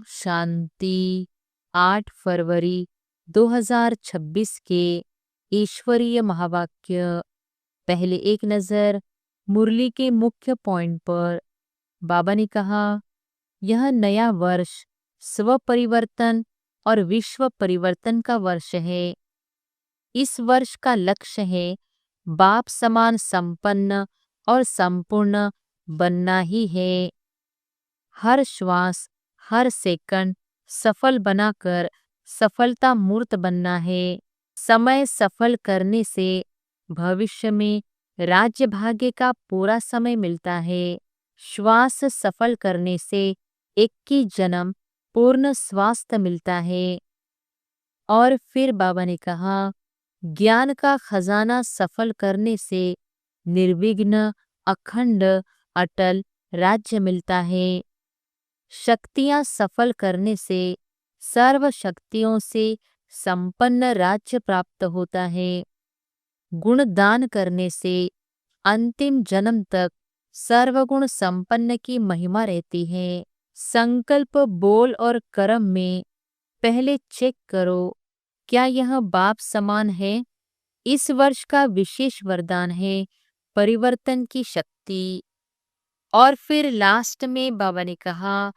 शांति। 8 फरवरी 2026 के ईश्वरीय महावाक्य। पहले एक नज़र मुरली के मुख्य पॉइंट पर। बाबा ने कहा, यह नया वर्ष स्व परिवर्तन और विश्व परिवर्तन का वर्ष है। इस वर्ष का लक्ष्य है बाप समान संपन्न और संपूर्ण बनना ही है। हर श्वास, हर सेकंड सफल बनाकर सफलता मूर्त बनना है। समय सफल करने से भविष्य में राज्य भाग्य का पूरा समय मिलता है। श्वास सफल करने से 21 जन्म पूर्ण स्वास्थ्य मिलता है। और फिर बाबा ने कहा, ज्ञान का खजाना सफल करने से निर्विघ्न, अखंड, अटल राज्य मिलता है। शक्तियां सफल करने से सर्व शक्तियों से संपन्न राज्य प्राप्त होता है। गुण दान करने से अंतिम जन्म तक सर्वगुण संपन्न की महिमा रहती है। संकल्प, बोल और कर्म में पहले चेक करो, क्या यह बाप समान है? इस वर्ष का विशेष वरदान है परिवर्तन की शक्ति। और फिर लास्ट में बाबा ने कहा,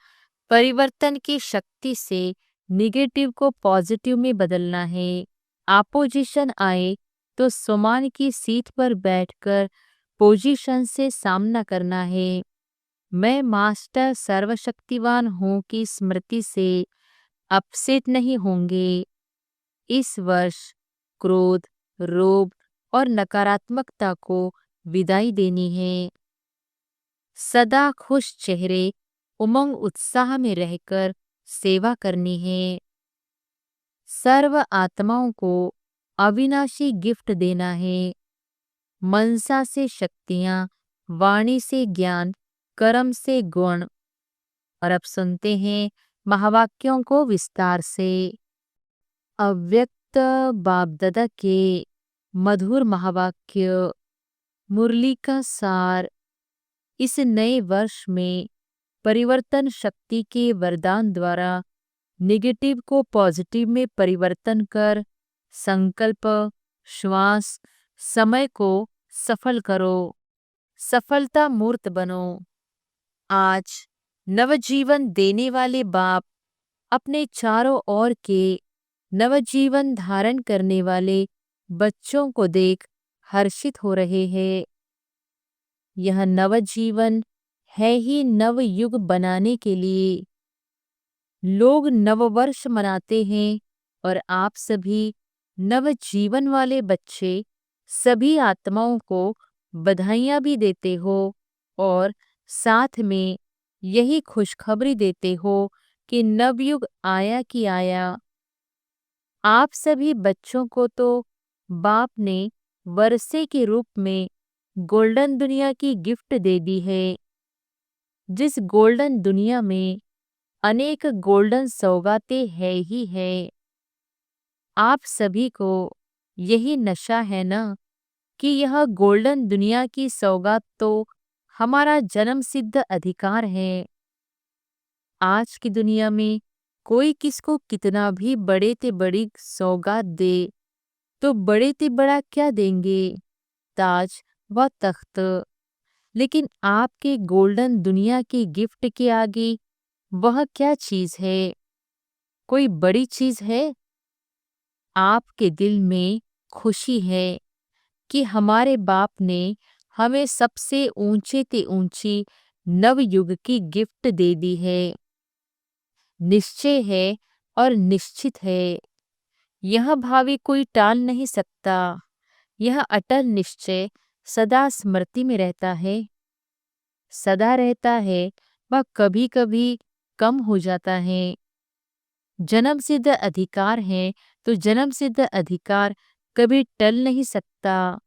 परिवर्तन की शक्ति से निगेटिव को पॉजिटिव में बदलना है। अपोजिशन आए तो स्वमान की सीट पर बैठकर पोजीशन से सामना करना है। मैं मास्टर सर्वशक्तिवान हूँ की स्मृति से अपसेट नहीं होंगे। इस वर्ष क्रोध, लोभ और नकारात्मकता को विदाई देनी है। सदा खुश चेहरे, उमंग उत्साह में रहकर सेवा करनी है। सर्व आत्माओं को अविनाशी गिफ्ट देना है। मनसा से शक्तियां, वाणी से ज्ञान, कर्म से गुण। और अब सुनते हैं महावाक्यों को विस्तार से। अव्यक्त बाप दादा के मधुर महावाक्य। मुरली का सार। इस नए वर्ष में परिवर्तन शक्ति के वरदान द्वारा नेगेटिव को पॉजिटिव में परिवर्तन कर संकल्प, श्वास, समय को सफल करो। सफलता मूर्त बनो। आज नवजीवन देने वाले बाप अपने चारों ओर के नवजीवन धारण करने वाले बच्चों को देख हर्षित हो रहे हैं। यह नवजीवन है ही नव युग बनाने के लिए। लोग नववर्ष मनाते हैं और आप सभी नवजीवन वाले बच्चे सभी आत्माओं को बधाइयाँ भी देते हो और साथ में यही खुशखबरी देते हो कि नवयुग आया कि आया। आप सभी बच्चों को तो बाप ने वर्षे के रूप में गोल्डन दुनिया की गिफ्ट दे दी है। जिस गोल्डन दुनिया में अनेक गोल्डन सौगातें है ही है। आप सभी को यही नशा है ना कि यह गोल्डन दुनिया की सौगात तो हमारा जन्म सिद्ध अधिकार है। आज की दुनिया में कोई किसको कितना भी बड़े ते बड़ी सौगात दे तो बड़े ते बड़ा क्या देंगे, ताज व तख्त। लेकिन आपके गोल्डन दुनिया की गिफ्ट के आगे वह क्या चीज है? कोई बड़ी चीज है? आपके दिल में खुशी है कि हमारे बाप ने हमें सबसे ऊंचे ते ऊंची नवयुग की गिफ्ट दे दी है। निश्चय है और निश्चित है। यह भावी कोई टाल नहीं सकता। यह अटल निश्चय सदा स्मृति में रहता है, सदा रहता है, वह कभी कभी कम हो जाता है। जन्म सिद्ध अधिकार है तो जन्म सिद्ध अधिकार कभी टल नहीं सकता।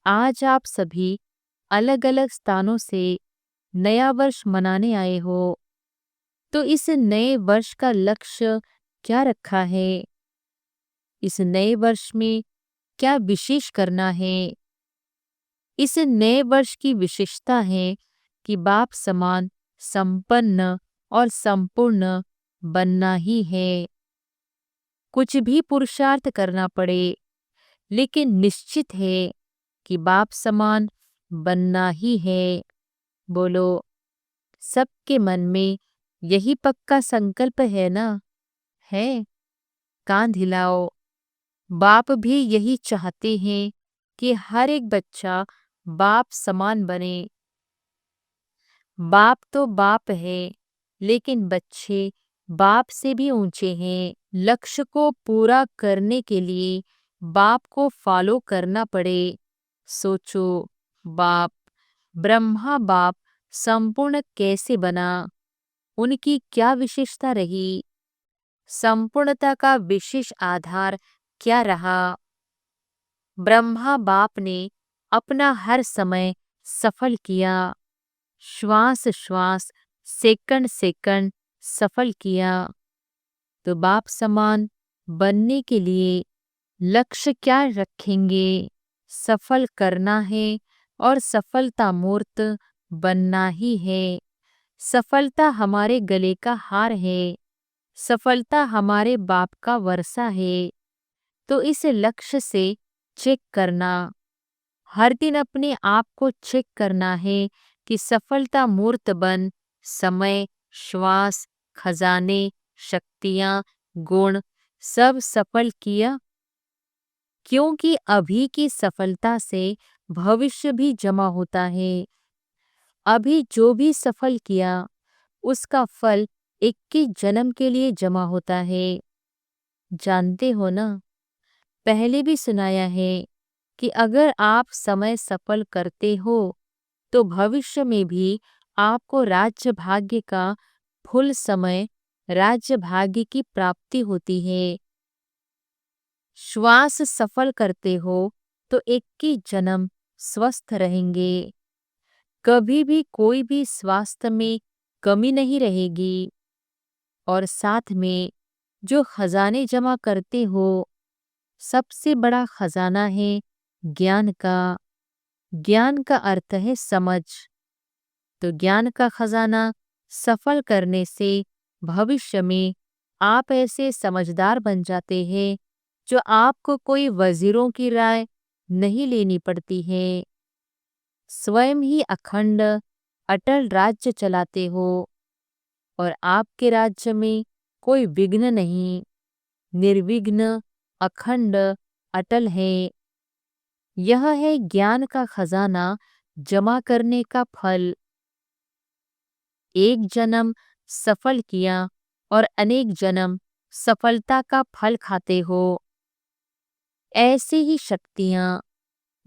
आज आप सभी अलग अलग स्थानों से नया वर्ष मनाने आए हो, तो इस नए वर्ष का लक्ष्य क्या रखा है? इस नए वर्ष में क्या विशेष करना है? इस नए वर्ष की विशेषता है कि बाप समान संपन्न और संपूर्ण बनना ही है। कुछ भी पुरुषार्थ करना पड़े, लेकिन निश्चित है कि बाप समान बनना ही है। बोलो, सबके मन में यही पक्का संकल्प है ना? है? कान हिलाओ। बाप भी यही चाहते हैं कि हर एक बच्चा बाप समान बने। बाप तो बाप है, लेकिन बच्चे बाप से भी ऊंचे हैं। लक्ष्य को पूरा करने के लिए बाप को फॉलो करना पड़े। सोचो, बाप, ब्रह्मा बाप संपूर्ण कैसे बना? उनकी क्या विशेषता रही? संपूर्णता का विशेष आधार क्या रहा? ब्रह्मा बाप ने अपना हर समय सफल किया, श्वास श्वास, सेकंड सेकंड सफल किया। तो बाप समान बनने के लिए लक्ष्य क्या रखेंगे? सफल करना है और सफलता मूर्त बनना ही है। सफलता हमारे गले का हार है। सफलता हमारे बाप का वर्षा है। तो इस लक्ष्य से चेक करना, हर दिन अपने आप को चेक करना है कि सफलता मूर्त बन समय, श्वास, खजाने, शक्तियां, गुण सब सफल किया। क्योंकि अभी की सफलता से भविष्य भी जमा होता है। अभी जो भी सफल किया उसका फल 21 जन्म के लिए जमा होता है। जानते हो ना, पहले भी सुनाया है कि अगर आप समय सफल करते हो तो भविष्य में भी आपको राज्य भाग्य का फुल समय राज्य भाग्य की प्राप्ति होती है। श्वास सफल करते हो तो 21 जन्म स्वस्थ रहेंगे। कभी भी कोई भी स्वास्थ्य में कमी नहीं रहेगी। और साथ में जो खजाने जमा करते हो, सबसे बड़ा खजाना है ज्ञान का। ज्ञान का अर्थ है समझ। तो ज्ञान का खजाना सफल करने से भविष्य में आप ऐसे समझदार बन जाते हैं जो आपको कोई वजीरों की राय नहीं लेनी पड़ती है। स्वयं ही अखंड अटल राज्य चलाते हो और आपके राज्य में कोई विघ्न नहीं, निर्विघ्न, अखंड, अटल है। यह है ज्ञान का खजाना जमा करने का फल। एक जन्म सफल किया और अनेक जन्म सफलता का फल खाते हो। ऐसी ही शक्तियां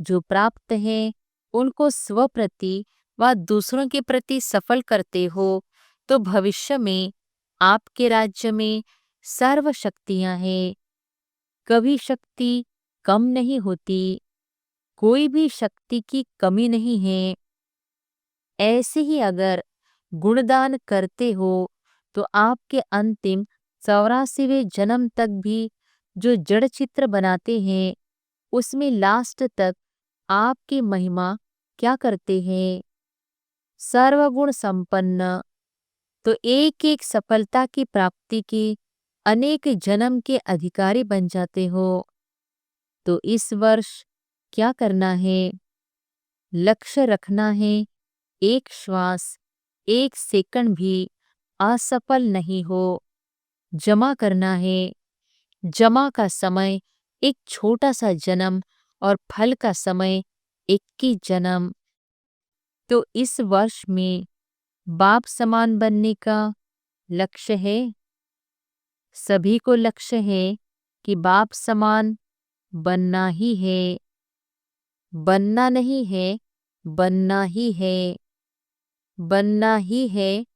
जो प्राप्त हैं उनको स्व प्रति व दूसरों के प्रति सफल करते हो तो भविष्य में आपके राज्य में सर्व शक्तियां हैं। कभी शक्ति कम नहीं होती, कोई भी शक्ति की कमी नहीं है। ऐसे ही अगर गुणदान करते हो तो आपके अंतिम 84वें जन्म तक भी जो जड़ चित्र बनाते हैं उसमें लास्ट तक आपकी महिमा क्या करते हैं? सर्वगुण संपन्न। तो एक एक सफलता की प्राप्ति की अनेक जन्म के अधिकारी बन जाते हो। तो इस वर्ष क्या करना है? लक्ष्य रखना है एक श्वास, एक सेकंड भी असफल नहीं हो। जमा करना है। जमा का समय एक छोटा सा जन्म और फल का समय 21 जन्म। तो इस वर्ष में बाप समान बनने का लक्ष्य है। सभी को लक्ष्य है कि बाप समान बनना ही है। बनना नहीं है, बनना ही है। बनना ही है,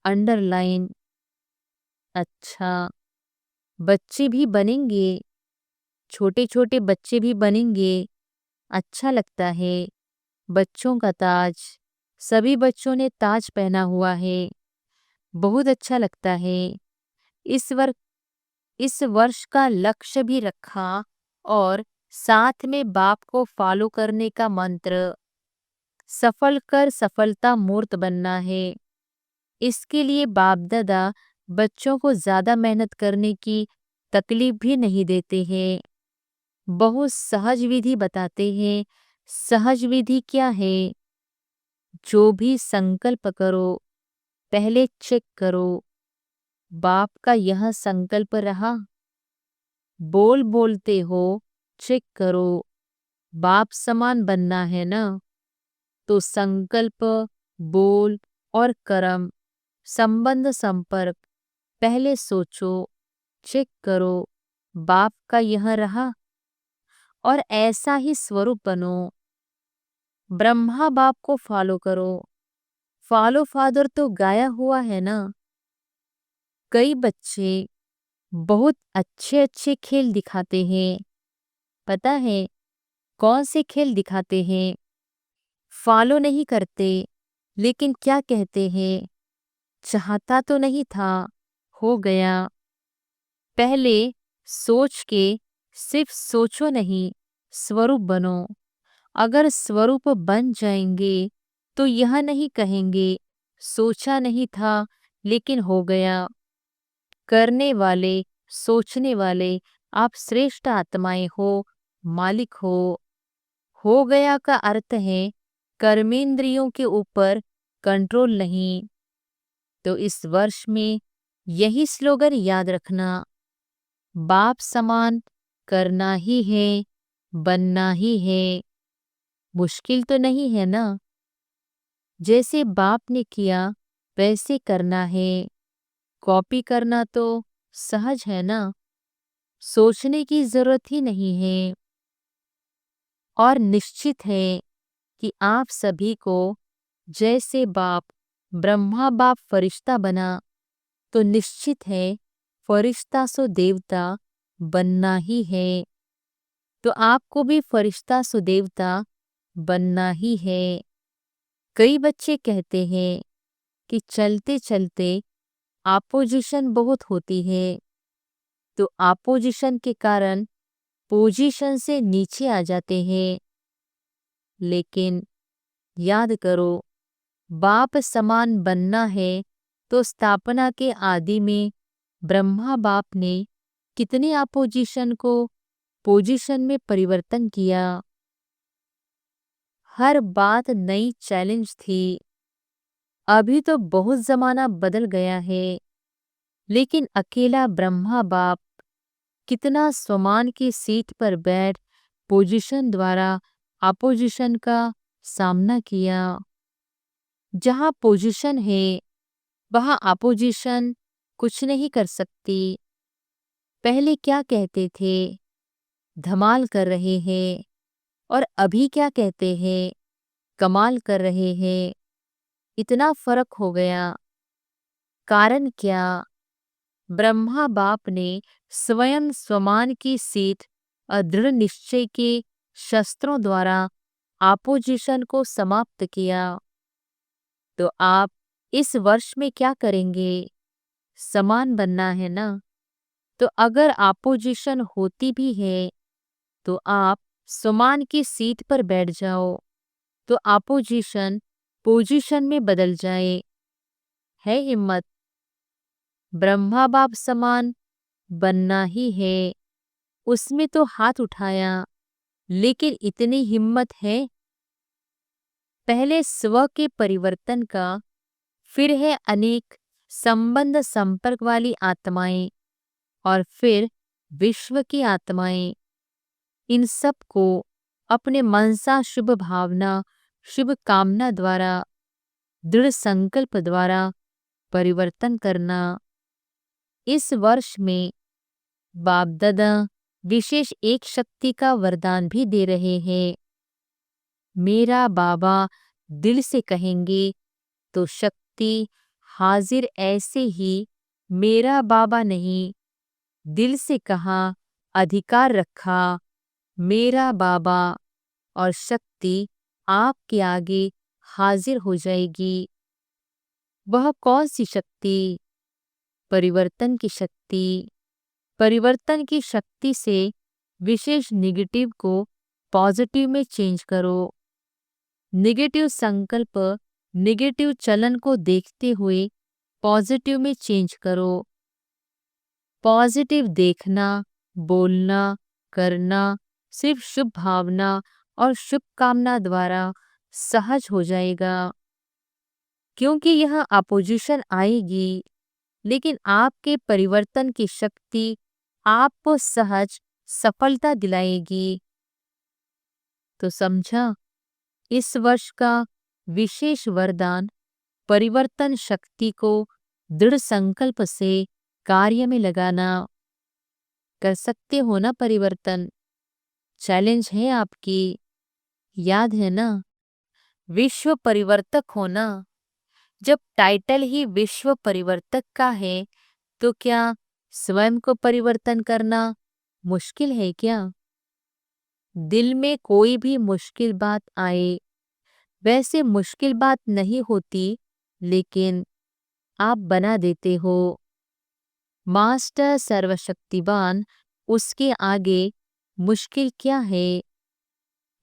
अंडरलाइन। अच्छा, बच्चे भी बनेंगे, छोटे छोटे बच्चे भी बनेंगे। अच्छा लगता है। बच्चों का ताज, सभी बच्चों ने ताज पहना हुआ है। बहुत अच्छा लगता है। इस वर्ष इस वर्ष का लक्ष्य भी रखा और साथ में बाप को फॉलो करने का मंत्र, सफल कर सफलता मूर्त बनना है। इसके लिए बाप दादा बच्चों को ज़्यादा मेहनत करने की तकलीफ भी नहीं देते हैं। बहुत सहज विधि बताते हैं। सहज विधि क्या है? जो भी संकल्प करो पहले चेक करो, बाप का यह संकल्प रहा? बोलते हो, चेक करो, बाप समान बनना है ना? तो संकल्प, बोल और कर्म, संबंध, संपर्क पहले सोचो, चेक करो, बाप का यह रहा? और ऐसा ही स्वरूप बनो। ब्रह्मा बाप को फॉलो करो। फॉलो फादर तो गाया हुआ है ना। कई बच्चे बहुत अच्छे अच्छे खेल दिखाते हैं। पता है कौन से खेल दिखाते हैं? फॉलो नहीं करते, लेकिन क्या कहते हैं? चाहता तो नहीं था, हो गया। पहले सोच के सिर्फ सोचो नहीं, स्वरूप बनो। अगर स्वरूप बन जाएंगे तो यह नहीं कहेंगे सोचा नहीं था लेकिन हो गया। करने वाले, सोचने वाले आप श्रेष्ठ आत्माएं हो, मालिक हो। हो गया का अर्थ है कर्मेंद्रियों के ऊपर कंट्रोल नहीं। तो इस वर्ष में यही स्लोगन याद रखना, बाप समान करना ही है, बनना ही है। मुश्किल तो नहीं है ना? जैसे बाप ने किया वैसे करना है। कॉपी करना तो सहज है ना? सोचने की जरूरत ही नहीं है। और निश्चित है कि आप सभी को जैसे बाप ब्रह्मा बाप फरिश्ता बना, तो निश्चित है फरिश्ता सो देवता बनना ही है। तो आपको भी फरिश्ता सो देवता बनना ही है। कई बच्चे कहते हैं कि चलते चलते अपोजिशन बहुत होती है, तो अपोजिशन के कारण पोजीशन से नीचे आ जाते हैं। लेकिन याद करो, बाप समान बनना है तो स्थापना के आदि में ब्रह्मा बाप ने कितने अपोजिशन को पोजीशन में परिवर्तन किया। हर बात नई चैलेंज थी। अभी तो बहुत जमाना बदल गया है, लेकिन अकेला ब्रह्मा बाप कितना स्वमान की सीट पर बैठ पोजीशन द्वारा अपोजिशन का सामना किया। जहां पोजीशन है वहां अपोजिशन कुछ नहीं कर सकती। पहले क्या कहते थे? धमाल कर रहे हैं। और अभी क्या कहते हैं? कमाल कर रहे हैं। इतना फर्क हो गया। कारण क्या? ब्रह्मा बाप ने स्वयं स्वमान की सीट और दृढ़ निश्चय के शस्त्रों द्वारा अपोजिशन को समाप्त किया। तो आप इस वर्ष में क्या करेंगे? समान बनना है ना? तो अगर अपोजिशन होती भी है तो आप समान की सीट पर बैठ जाओ, तो अपोजिशन पोजीशन में बदल जाए। है हिम्मत? ब्रह्मा बाप समान बनना ही है। उसमें तो हाथ उठाया, लेकिन इतनी हिम्मत है? पहले स्व के परिवर्तन का, फिर है अनेक संबंध संपर्क वाली आत्माएं, और फिर विश्व की आत्माएं। इन सब को अपने मनसा शुभ भावना, शुभ कामना द्वारा, दृढ़ संकल्प द्वारा परिवर्तन करना। इस वर्ष में बाप दादा विशेष एक शक्ति का वरदान भी दे रहे हैं। मेरा बाबा दिल से कहेंगे तो शक्ति हाजिर, ऐसे ही मेरा बाबा नहीं, दिल से कहा, अधिकार रखा, मेरा बाबा, और शक्ति आपके आगे हाजिर हो जाएगी। वह कौन सी शक्ति? परिवर्तन की शक्ति। परिवर्तन की शक्ति से विशेष निगेटिव को पॉजिटिव में चेंज करो। निगेटिव संकल्प, निगेटिव चलन को देखते हुए पॉजिटिव में चेंज करो। पॉजिटिव देखना, बोलना, करना सिर्फ शुभ भावना और शुभकामना द्वारा सहज हो जाएगा। क्योंकि यह अपोजिशन आएगी, लेकिन आपके परिवर्तन की शक्ति आपको सहज सफलता दिलाएगी। तो समझा, इस वर्ष का विशेष वरदान परिवर्तन शक्ति को दृढ़ संकल्प से कार्य में लगाना। कर सकते हो ना परिवर्तन? चैलेंज है आपकी, याद है ना? विश्व परिवर्तक होना। जब टाइटल ही विश्व परिवर्तक का है, तो क्या स्वयं को परिवर्तन करना मुश्किल है क्या? दिल में कोई भी मुश्किल बात आए, वैसे मुश्किल बात नहीं होती, लेकिन आप बना देते हो। मास्टर सर्वशक्तिवान, उसके आगे मुश्किल क्या है?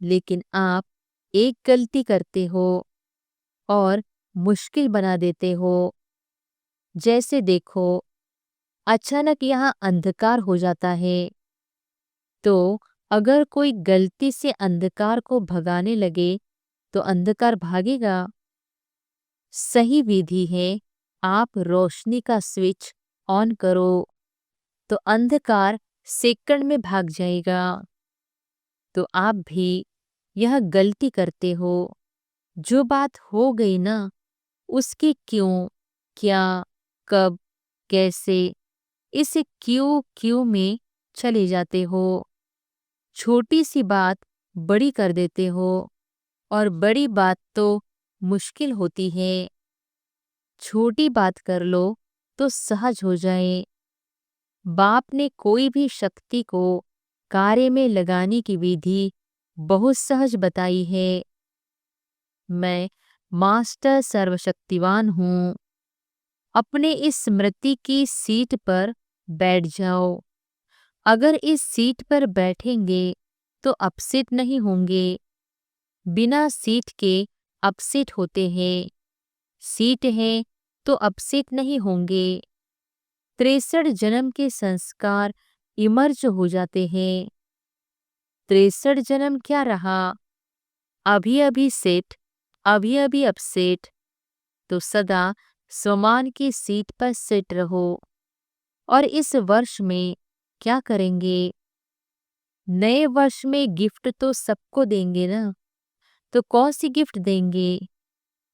लेकिन आप एक गलती करते हो और मुश्किल बना देते हो। जैसे देखो, अचानक यहाँ अंधकार हो जाता है, तो अगर कोई गलती से अंधकार को भगाने लगे तो अंधकार भागेगा? सही विधि है, आप रोशनी का स्विच ऑन करो तो अंधकार सेकंड में भाग जाएगा। तो आप भी यह गलती करते हो। जो बात हो गई ना, उसके क्यों, क्या, कब, कैसे, इस क्यों में चले जाते हो। छोटी सी बात बड़ी कर देते हो, और बड़ी बात तो मुश्किल होती है। छोटी बात कर लो तो सहज हो जाए। बाप ने कोई भी शक्ति को कार्य में लगाने की विधि बहुत सहज बताई है। मैं मास्टर सर्वशक्तिवान हूँ। अपने इस स्मृति की सीट पर बैठ जाओ। अगर इस सीट पर बैठेंगे तो अपसेट नहीं होंगे। बिना सीट के अपसेट होते हैं। सीट है तो अपसेट नहीं होंगे। 63 जन्म के संस्कार इमर्ज हो जाते हैं। 63 जन्म क्या रहा, अभी अभी सेट, अभी अभी अपसेट। तो सदा स्वमान की सीट पर सेट रहो। और इस वर्ष में क्या करेंगे? नए वर्ष में गिफ्ट तो सबको देंगे ना, तो कौन सी गिफ्ट देंगे?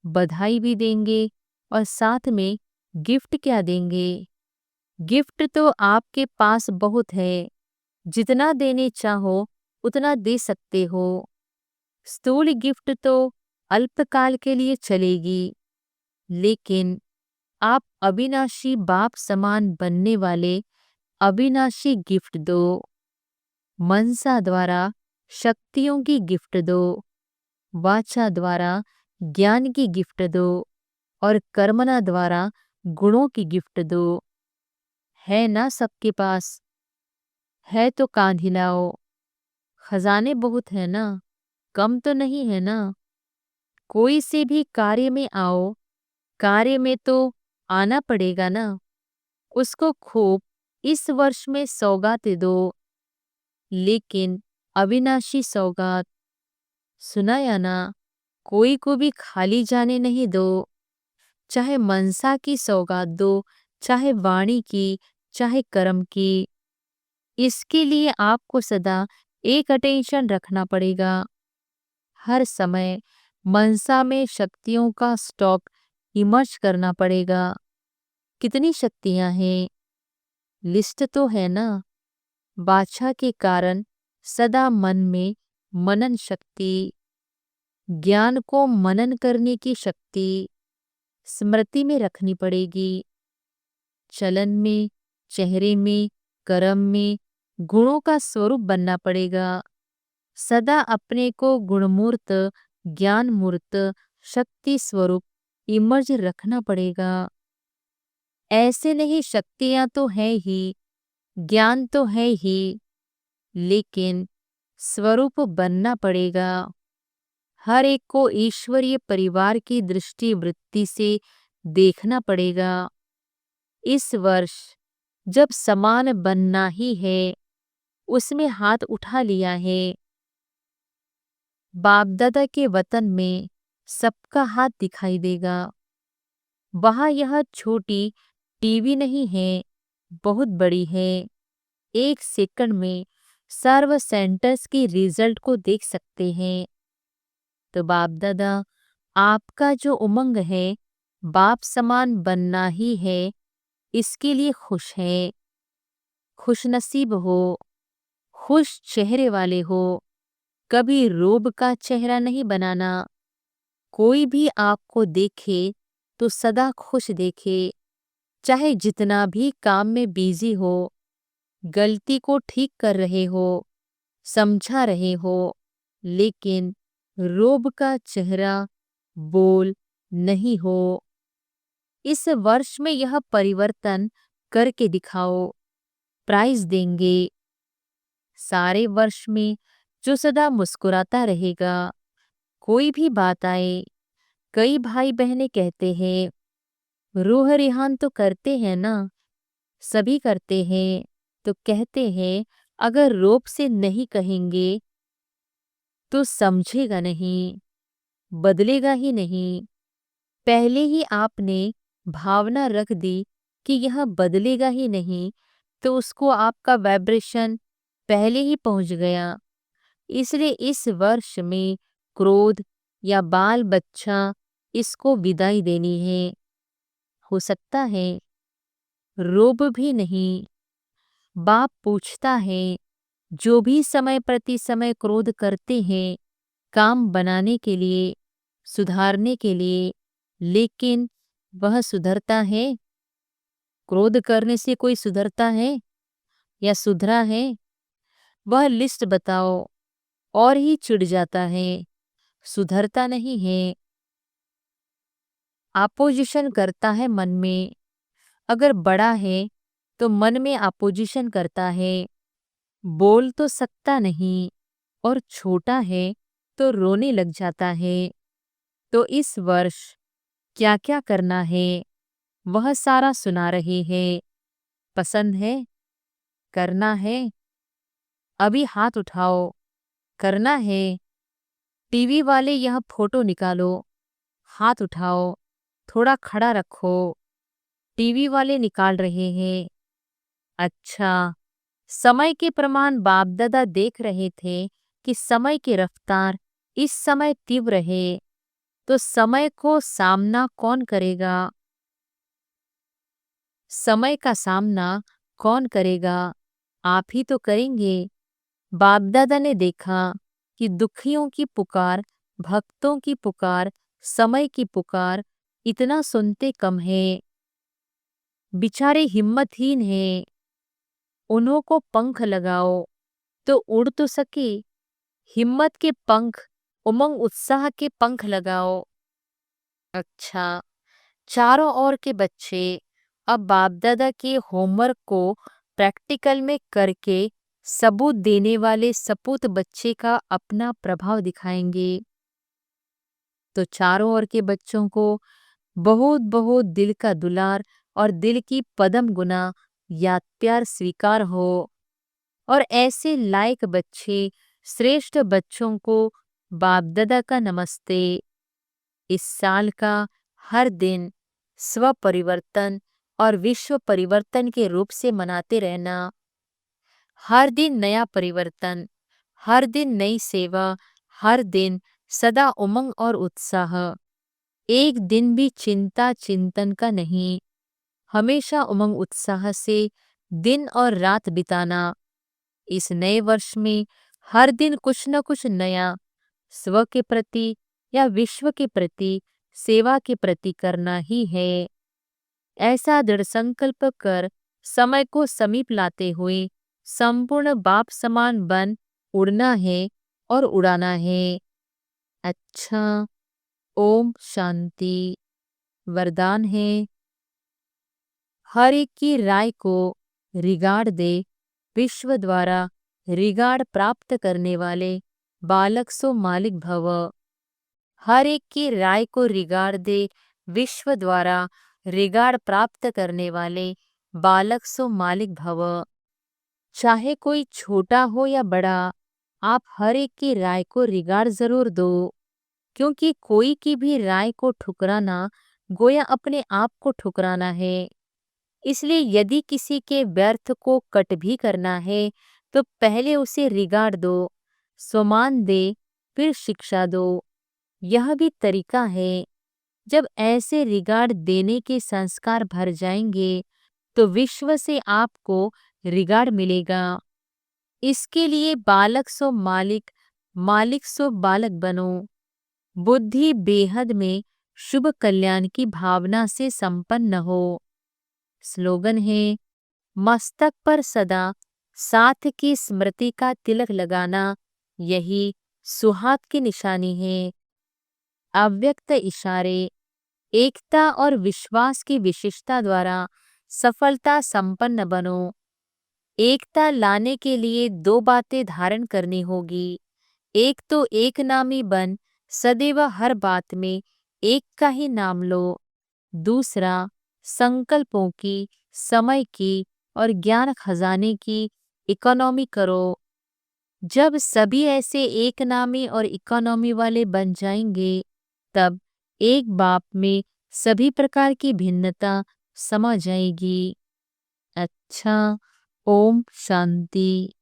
बधाई भी देंगे और साथ में गिफ्ट क्या देंगे? गिफ्ट तो आपके पास बहुत है, जितना देने चाहो उतना दे सकते हो। स्थूल गिफ्ट तो अल्पकाल के लिए चलेगी, लेकिन आप अविनाशी बाप समान बनने वाले अविनाशी गिफ्ट दो। मनसा द्वारा शक्तियों की गिफ्ट दो, वाचा द्वारा ज्ञान की गिफ्ट दो, और कर्मना द्वारा गुणों की गिफ्ट दो। है ना सबके पास? है तो कांध हिलाओ। खजाने बहुत है ना, कम तो नहीं है ना। कोई से भी कार्य में आओ, कार्य में तो आना पड़ेगा ना। उसको खूब इस वर्ष में सौगात दो, लेकिन अविनाशी सौगात। सुनाया ना, कोई को भी खाली जाने नहीं दो। चाहे मनसा की सौगात दो, चाहे वाणी की, चाहे कर्म की। इसके लिए आपको सदा एक अटेंशन रखना पड़ेगा। हर समय मनसा में शक्तियों का स्टॉक इमर्ज करना पड़ेगा। कितनी शक्तियां हैं? लिस्ट तो है ना। बाछा के कारण सदा मन में मनन शक्ति, ज्ञान को मनन करने की शक्ति स्मृति में रखनी पड़ेगी। चलन में, चेहरे में, कर्म में गुणों का स्वरूप बनना पड़ेगा। सदा अपने को गुणमूर्त, ज्ञान मूर्त, शक्ति स्वरूप इमर्ज रखना पड़ेगा। ऐसे नहीं, शक्तियां तो है ही, ज्ञान तो है ही, लेकिन स्वरूप बनना पड़ेगा। हर एक को ईश्वरीय परिवार की दृष्टि वृत्ति से देखना पड़ेगा। इस वर्ष जब समान बनना ही है, उसमें हाथ उठा लिया है। बाप दादा के वतन में सबका हाथ दिखाई देगा। वहां यह छोटी टीवी नहीं है, बहुत बड़ी है। 1 सेकंड में सर्व सेंटर्स की रिजल्ट को देख सकते हैं। तो बाप दादा आपका जो उमंग है बाप समान बनना ही है, इसके लिए खुश है। खुश नसीब हो, खुश चेहरे वाले हो। कभी रोब का चेहरा नहीं बनाना। कोई भी आपको देखे तो सदा खुश देखे, चाहे जितना भी काम में बिजी हो, गलती को ठीक कर रहे हो, समझा रहे हो, लेकिन रोब का चेहरा बोल नहीं हो। इस वर्ष में यह परिवर्तन करके दिखाओ, प्राइज देंगे। सारे वर्ष में जो सदा मुस्कुराता रहेगा, कोई भी बात आए। कई भाई बहनें कहते हैं रूह रिहान तो करते हैं ना, सभी करते हैं। तो कहते हैं अगर रोब से नहीं कहेंगे तो समझेगा नहीं, बदलेगा ही नहीं। पहले ही आपने भावना रख दी कि यह बदलेगा ही नहीं, तो उसको आपका वाइब्रेशन पहले ही पहुंच गया। इसलिए इस वर्ष में क्रोध या बाल बच्चा इसको विदाई देनी है। हो सकता है रोब भी नहीं। बाप पूछता है जो भी समय प्रति समय क्रोध करते हैं काम बनाने के लिए, सुधारने के लिए, लेकिन वह सुधरता है? क्रोध करने से कोई सुधरता है या सुधरा है? वह लिस्ट बताओ। और ही चिढ़ जाता है, सुधरता नहीं है। अपोजिशन करता है मन में। अगर बड़ा है तो मन में अपोजिशन करता है। बोल तो सकता नहीं, और छोटा है तो रोने लग जाता है। तो इस वर्ष क्या क्या करना है वह सारा सुना रहे हैं। पसंद है? करना है? अभी हाथ उठाओ। करना है? टीवी वाले यह फोटो निकालो, हाथ उठाओ, थोड़ा खड़ा रखो। टीवी वाले निकाल रहे हैं। अच्छा, समय के प्रमाण बाप दादा देख रहे थे कि समय की रफ्तार इस समय तीव्र है, तो समय को सामना कौन करेगा? समय का सामना कौन करेगा? आप ही तो करेंगे। बाप दादा ने देखा कि दुखियों की पुकार, भक्तों की पुकार, समय की पुकार इतना सुनते कम है। बेचारे हिम्मतहीन हैं। उन्हों को पंख लगाओ तो उड़ तो सके। हिम्मत के पंख, उमंग उत्साह के पंख लगाओ। अच्छा, चारों ओर के बच्चे अब बाप दादा के होमवर्क को प्रैक्टिकल में करके सबूत देने वाले सपूत बच्चे का अपना प्रभाव दिखाएंगे। तो चारों ओर के बच्चों को बहुत बहुत दिल का दुलार और दिल की पदम गुना याद प्यार स्वीकार हो। और ऐसे लायक बच्चे, श्रेष्ठ बच्चों को बाप दादा का नमस्ते। इस साल का हर दिन स्व परिवर्तन और विश्व परिवर्तन के रूप से मनाते रहना। हर दिन नया परिवर्तन, हर दिन नई सेवा, हर दिन सदा उमंग और उत्साह। एक दिन भी चिंता चिंतन का नहीं, हमेशा उमंग उत्साह से दिन और रात बिताना। इस नए वर्ष में हर दिन कुछ न कुछ नया स्व के प्रति या विश्व के प्रति, सेवा के प्रति करना ही है। ऐसा दृढ़ संकल्प कर समय को समीप लाते हुए संपूर्ण बाप समान बन उड़ना है और उड़ाना है। अच्छा, ओम शांति। वरदान है हर एक की राय को रिगार्ड दे। विश्व द्वारा रिगार्ड प्राप्त करने वाले बालक सो मालिक भव। हर एक की राय को रिगार्ड दे। विश्व द्वारा रिगार्ड प्राप्त करने वाले बालक सो मालिक भव। चाहे कोई छोटा हो या बड़ा, आप हर एक की राय को रिगार्ड जरूर दो, क्योंकि कोई की भी राय को ठुकराना गोया अपने आप को ठुकराना है। इसलिए यदि किसी के व्यर्थ को कट भी करना है तो पहले उसे रिगार्ड दो, सम्मान दे, फिर शिक्षा दो। यह भी तरीका है। जब ऐसे रिगार्ड देने के संस्कार भर जाएंगे तो विश्व से आपको रिगार्ड मिलेगा। इसके लिए बालक सो मालिक, मालिक सो बालक बनो। बुद्धि बेहद में शुभ कल्याण की भावना से संपन्न हो। स्लोगन है, मस्तक पर सदा साथ की स्मृति का तिलक लगाना, यही सुहाग की निशानी है। अव्यक्त इशारे, एकता और विश्वास की विशेषता द्वारा सफलता संपन्न बनो। एकता लाने के लिए दो बातें धारण करनी होगी। एक तो एक नामी बन सदैव हर बात में एक का ही नाम लो। दूसरा, संकल्पों की, समय की और ज्ञान खजाने की इकोनॉमी करो। जब सभी ऐसे एक नामी और इकोनॉमी वाले बन जाएंगे, तब एक बाप में सभी प्रकार की भिन्नता समा जाएगी। अच्छा, ओम शांति।